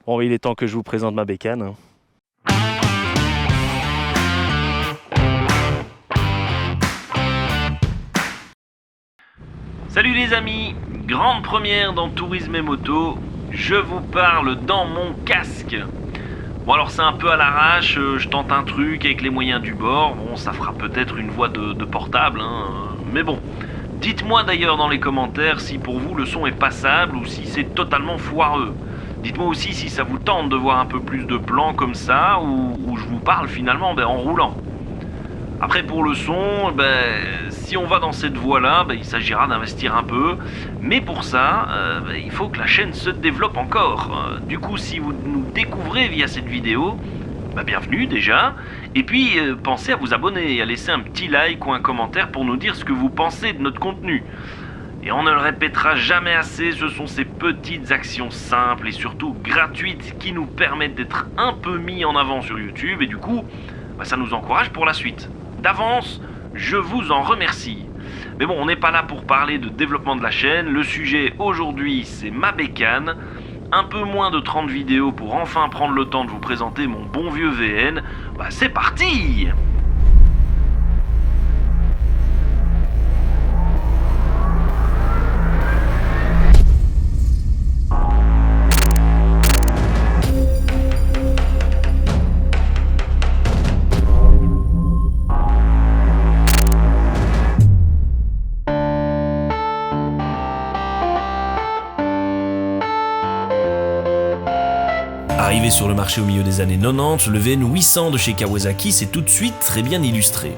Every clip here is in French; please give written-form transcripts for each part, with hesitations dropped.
Bon, il est temps que je vous présente ma bécane. Salut les amis, grande première dans Tourisme et Moto, je vous parle dans mon casque. Bon alors c'est un peu à l'arrache, je tente un truc avec les moyens du bord, bon ça fera peut-être une voix de portable, mais bon. Dites-moi d'ailleurs dans les commentaires si pour vous le son est passable ou si c'est totalement foireux. Dites-moi aussi si ça vous tente de voir un peu plus de plans comme ça ou je vous parle finalement en roulant. Après pour le son, si on va dans cette voie-là, il s'agira d'investir un peu. Mais pour ça, il faut que la chaîne se développe encore. Du coup, si vous nous découvrez via cette vidéo, bienvenue déjà. Et puis, pensez à vous abonner et à laisser un petit like ou un commentaire pour nous dire ce que vous pensez de notre contenu. Et on ne le répétera jamais assez, ce sont ces petites actions simples et surtout gratuites qui nous permettent d'être un peu mis en avant sur YouTube. Et du coup, ça nous encourage pour la suite. D'avance, je vous en remercie. Mais bon, on n'est pas là pour parler de développement de la chaîne. Le sujet aujourd'hui, c'est ma bécane. Un peu moins de 30 vidéos pour enfin prendre le temps de vous présenter mon bon vieux VN. C'est parti! Arrivé sur le marché au milieu des années 90, le VN 800 de chez Kawasaki s'est tout de suite très bien illustré.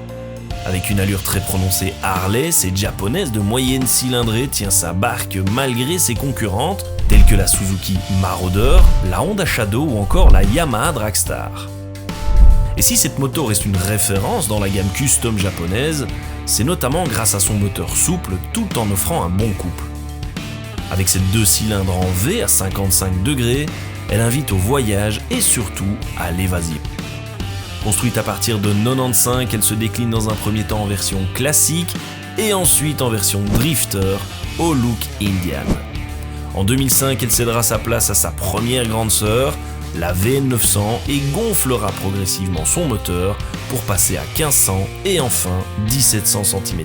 Avec une allure très prononcée Harley, cette japonaise de moyenne cylindrée tient sa barque malgré ses concurrentes, telles que la Suzuki Marauder, la Honda Shadow ou encore la Yamaha Dragstar. Et si cette moto reste une référence dans la gamme custom japonaise, c'est notamment grâce à son moteur souple tout en offrant un bon couple. Avec ses 2 cylindres en V à 55 degrés, elle invite au voyage et surtout à l'évasion. Construite à partir de 95, elle se décline dans un premier temps en version classique et ensuite en version drifter au look Indian. En 2005, elle cédera sa place à sa première grande sœur, la VN 900, et gonflera progressivement son moteur pour passer à 1500 et enfin 1700 cm3.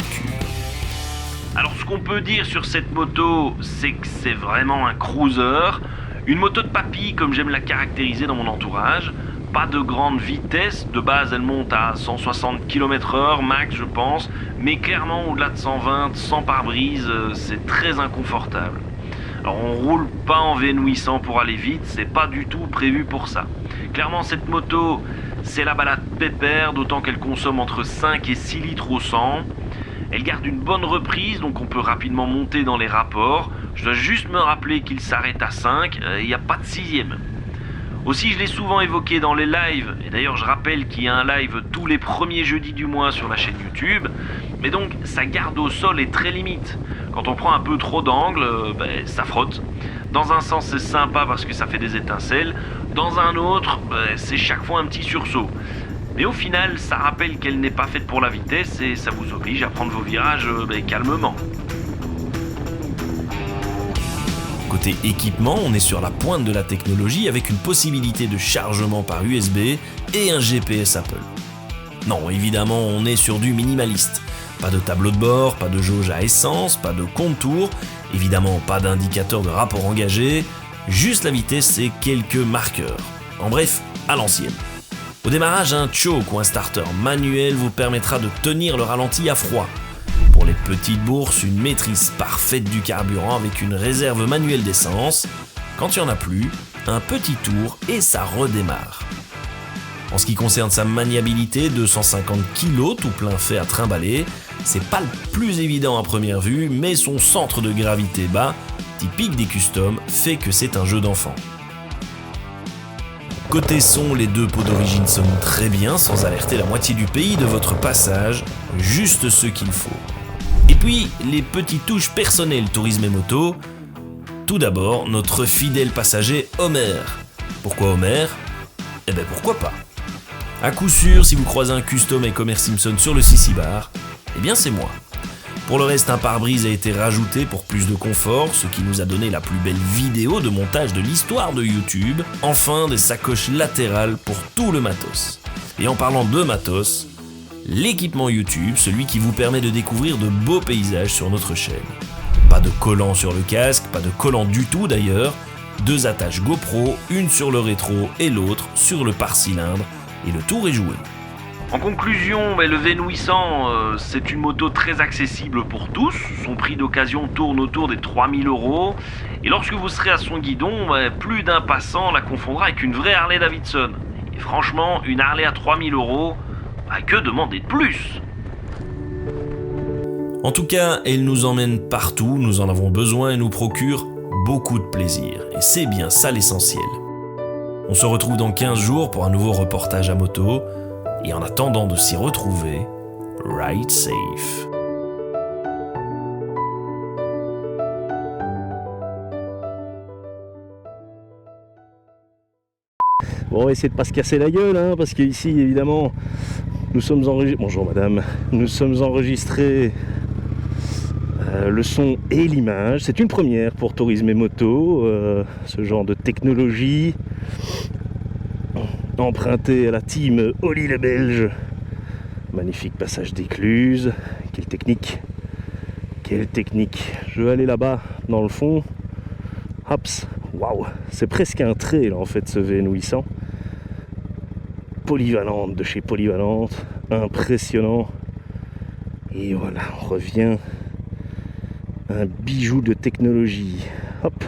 Alors ce qu'on peut dire sur cette moto, c'est que c'est vraiment un cruiser. Une moto de papy, comme j'aime la caractériser dans mon entourage. Pas de grande vitesse, de base elle monte à 160 km/h max je pense, mais clairement au-delà de 120, sans pare-brise, c'est très inconfortable. Alors on roule pas en VN 800 pour aller vite, c'est pas du tout prévu pour ça. Clairement cette moto, c'est la balade pépère, d'autant qu'elle consomme entre 5 et 6 litres au 100. Elle garde une bonne reprise, donc on peut rapidement monter dans les rapports. Je dois juste me rappeler qu'il s'arrête à 5, il n'y a pas de 6ème. Aussi, je l'ai souvent évoqué dans les lives, et d'ailleurs je rappelle qu'il y a un live tous les premiers jeudis du mois sur la chaîne YouTube, mais donc sa garde au sol est très limite. Quand on prend un peu trop d'angle, ça frotte. Dans un sens c'est sympa parce que ça fait des étincelles, dans un autre, c'est chaque fois un petit sursaut. Mais au final, ça rappelle qu'elle n'est pas faite pour la vitesse et ça vous oblige à prendre vos virages calmement. Côté équipement, on est sur la pointe de la technologie avec une possibilité de chargement par USB et un GPS Apple. Non, évidemment, on est sur du minimaliste. Pas de tableau de bord, pas de jauge à essence, pas de contour, évidemment pas d'indicateur de rapport engagé, juste la vitesse et quelques marqueurs. En bref, à l'ancienne. Au démarrage, un choke ou un starter manuel vous permettra de tenir le ralenti à froid. Pour les petites bourses, une maîtrise parfaite du carburant avec une réserve manuelle d'essence. Quand il n'y en a plus, un petit tour et ça redémarre. En ce qui concerne sa maniabilité, 250 kg tout plein fait à trimballer, c'est pas le plus évident à première vue, mais son centre de gravité bas, typique des customs, fait que c'est un jeu d'enfant. Côté son, les 2 pots d'origine sonnent très bien sans alerter la moitié du pays de votre passage, juste ce qu'il faut. Et puis, les petites touches personnelles tourisme et moto. Tout d'abord, notre fidèle passager Homer. Pourquoi Homer ? Pourquoi pas ? À coup sûr, si vous croisez un custom avec Homer Simpson sur le CC Bar, c'est moi. Pour le reste, un pare-brise a été rajouté pour plus de confort, ce qui nous a donné la plus belle vidéo de montage de l'histoire de YouTube. Enfin, des sacoches latérales pour tout le matos. Et en parlant de matos, l'équipement YouTube, celui qui vous permet de découvrir de beaux paysages sur notre chaîne. Pas de collant sur le casque, pas de collant du tout d'ailleurs, 2 attaches GoPro, une sur le rétro et l'autre sur le pare-cylindre, et le tour est joué. En conclusion, le VN800, c'est une moto très accessible pour tous. Son prix d'occasion tourne autour des 3000 €. Et lorsque vous serez à son guidon, plus d'un passant la confondra avec une vraie Harley Davidson. Et franchement, une Harley à 3000 €, que demander de plus ? En tout cas, elle nous emmène partout, nous en avons besoin et nous procure beaucoup de plaisir. Et c'est bien ça l'essentiel. On se retrouve dans 15 jours pour un nouveau reportage à moto. Et en attendant de s'y retrouver, ride safe. Bon, on va essayer de pas se casser la gueule, hein, parce qu'ici, évidemment, nous sommes enregistrés. Bonjour madame. Nous sommes enregistrés le son et l'image. C'est une première pour Tourisme et Moto, ce genre de technologie emprunté à la team Oli le Belge. Magnifique passage d'écluse. Quelle technique. Quelle technique. Je vais aller là-bas dans le fond. Hops. Waouh. C'est presque un trail en fait ce VN800. Polyvalente de chez Polyvalente. Impressionnant. Et voilà, on revient. Un bijou de technologie. Hop.